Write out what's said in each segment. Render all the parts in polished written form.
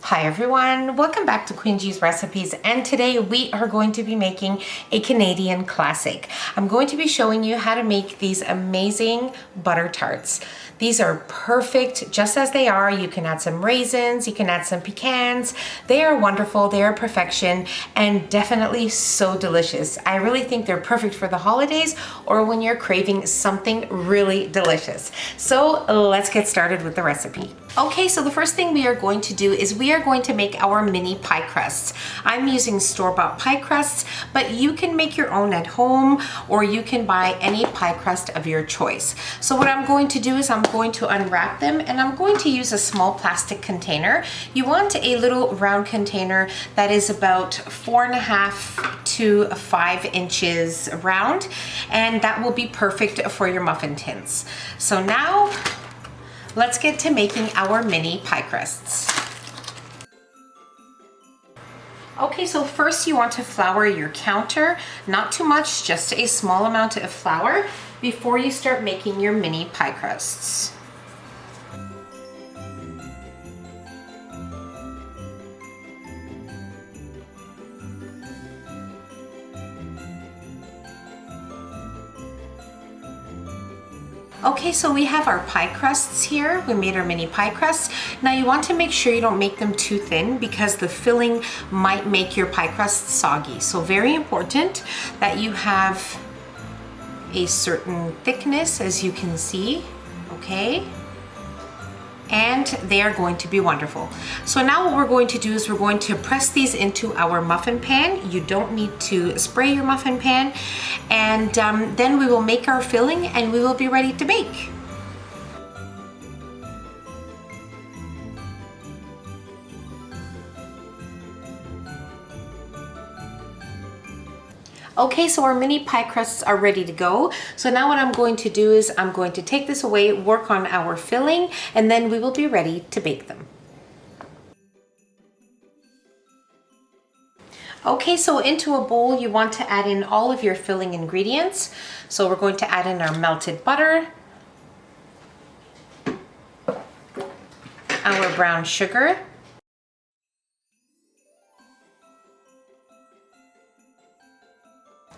Hi everyone, welcome back to Queen G's Recipes, and today we are going to be making a Canadian classic. I'm going to be showing you how to make these amazing butter tarts. These are perfect just as they are. You can add some raisins, you can add some pecans. They are wonderful, they are perfection, and definitely so delicious. I really think they're perfect for the holidays or when you're craving something really delicious. So let's get started with the recipe. Okay, so the first thing we are going to do is we are going to make our mini pie crusts. I'm using store-bought pie crusts, but you can make your own at home or you can buy any pie crust of your choice. So what I'm going to do is I'm going to unwrap them, and I'm going to use a small plastic container. You want a little round container that is about 4.5 to 5 inches round, and that will be perfect for your muffin tins. So now let's get to making our mini pie crusts. Okay, so first you want to flour your counter, not too much, just a small amount of flour before you start making your mini pie crusts. Okay, so we have our pie crusts here. We made our mini pie crusts. Now you want to make sure you don't make them too thin because the filling might make your pie crust soggy. So very important that you have a certain thickness, as you can see, okay? And they are going to be wonderful. So now what we're going to do is we're going to press these into our muffin pan. You don't need to spray your muffin pan. And then we will make our filling and we will be ready to bake. Okay, so our mini pie crusts are ready to go. So now what I'm going to do is I'm going to take this away, work on our filling, and then we will be ready to bake them. Okay, so into a bowl you want to add in all of your filling ingredients. So we're going to add in our melted butter, our brown sugar,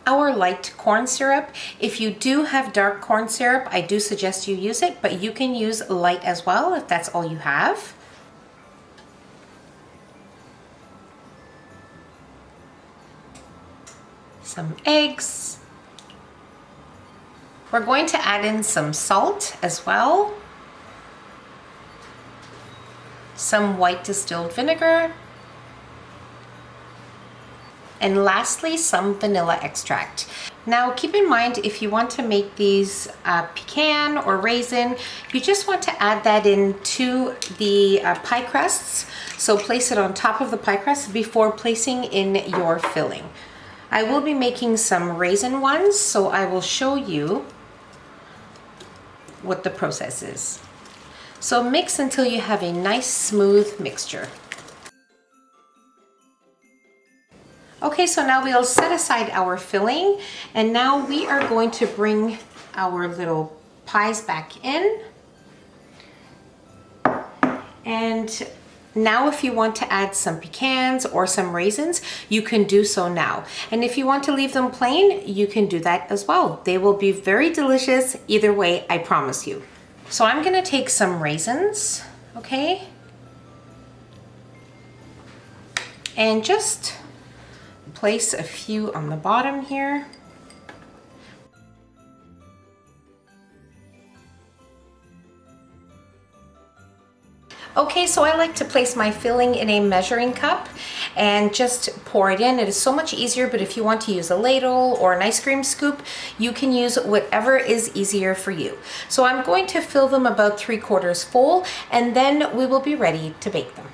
our light corn syrup. If you do have dark corn syrup, I do suggest you use it, but you can use light as well if that's all you have. Some eggs. We're going to add in some salt as well. Some white distilled vinegar. And lastly, some vanilla extract. Now keep in mind, if you want to make these pecan or raisin, you just want to add that into the pie crusts. So place it on top of the pie crust before placing in your filling. I will be making some raisin ones, so I will show you what the process is. So mix until you have a nice smooth mixture. Okay, so now we'll set aside our filling, and now we are going to bring our little pies back in. And now if you want to add some pecans or some raisins, you can do so now. And if you want to leave them plain, you can do that as well. They will be very delicious either way, I promise you. So I'm gonna take some raisins, okay? And just place a few on the bottom here. Okay, so I like to place my filling in a measuring cup and just pour it in. It is so much easier, but if you want to use a ladle or an ice cream scoop, you can use whatever is easier for you. So I'm going to fill them about 3/4 full, and then we will be ready to bake them.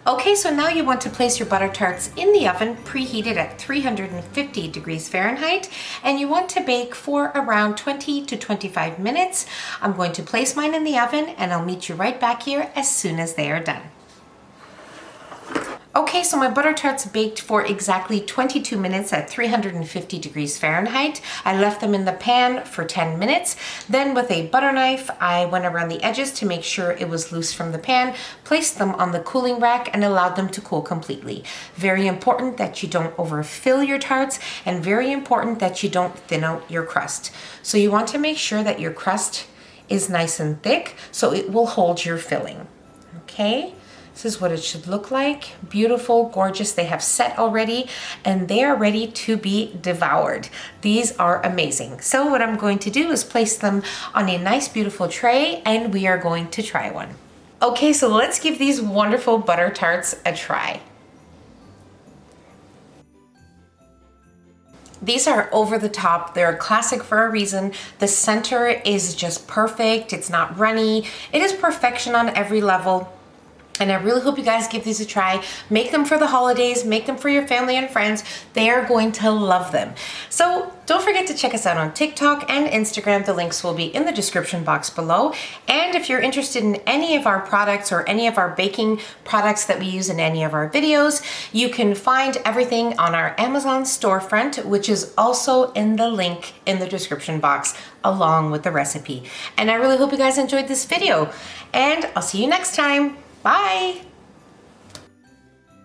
Okay, so now you want to place your butter tarts in the oven, preheated at 350 degrees Fahrenheit, and you want to bake for around 20 to 25 minutes. I'm going to place mine in the oven, and I'll meet you right back here as soon as they are done. Okay, so my butter tarts baked for exactly 22 minutes at 350 degrees Fahrenheit. I left them in the pan for 10 minutes. Then with a butter knife, I went around the edges to make sure it was loose from the pan, placed them on the cooling rack and allowed them to cool completely. Very important that you don't overfill your tarts, and very important that you don't thin out your crust. So you want to make sure that your crust is nice and thick so it will hold your filling. Okay? This is what it should look like. Beautiful, gorgeous. They have set already and they are ready to be devoured. These are amazing. So what I'm going to do is place them on a nice, beautiful tray and we are going to try one. Okay, so let's give these wonderful butter tarts a try. These are over the top. They're a classic for a reason. The center is just perfect. It's not runny. It is perfection on every level. And I really hope you guys give these a try. Make them for the holidays, make them for your family and friends. They are going to love them. So don't forget to check us out on TikTok and Instagram. The links will be in the description box below. And if you're interested in any of our products or any of our baking products that we use in any of our videos, you can find everything on our Amazon storefront, which is also in the link in the description box along with the recipe. And I really hope you guys enjoyed this video and I'll see you next time. Bye!